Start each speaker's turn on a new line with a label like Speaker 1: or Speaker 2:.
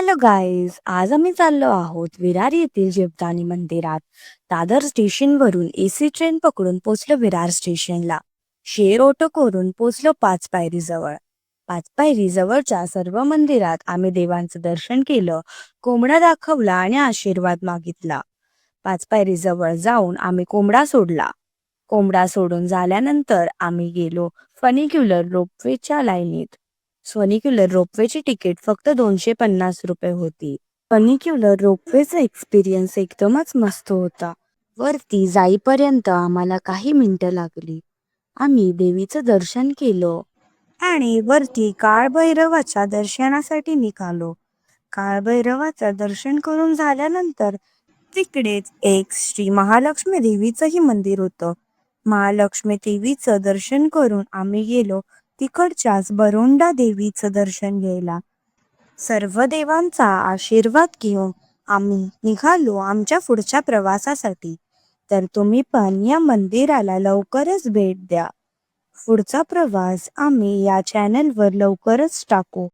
Speaker 1: Hello guys, आज आम्ही चाललो आहोत विरार येथील जीवदानी मंदिरात. दादर स्टेशनवरून एसी ट्रेन पकडून पोचलो विरार स्टेशनला. शेअर ऑटो करून पोचलो पाचपायरी जवळ. पाचपायरी जवळच्या सर्व मंदिरात आम्ही देवांचं दर्शन केलं, कोंबडा दाखवला आणि आशीर्वाद मागितला. पाचपायरी जवळ जाऊन आम्ही कोंबडा सोडला. कोंबडा सोडून झाल्यानंतर आम्ही गेलो फनिक्युलर रोपवेच्या लाईनीत. फनिक्युलर रोपवेची तिकीट फक्त 250 रुपये होती. फनिक्युलर रोपवेचा एक्सपिरियन्स एकदमच मस्त होता. वरती जाईपर्यंत आम्हाला काही मिनिटं लागली. आम्ही देवीचं दर्शन केलं आणि वरती काळभैरवाच्या दर्शनासाठी निघालो. काळभैरवाचं दर्शन करून झाल्यानंतर तिकडेच एक श्री महालक्ष्मी देवीचंही मंदिर होतं. महालक्ष्मी देवीचं दर्शन करून आम्ही गेलो तिकडच्याच बरोंडा देवीचं दर्शन घ्यायला. सर्व देवांचा आशीर्वाद घेऊन आम्ही निघालो आमच्या पुढच्या प्रवासासाठी. तर तुम्ही पण या मंदिराला लवकरच भेट द्या. पुढचा प्रवास आम्ही या चॅनलवर लवकरच टाकू.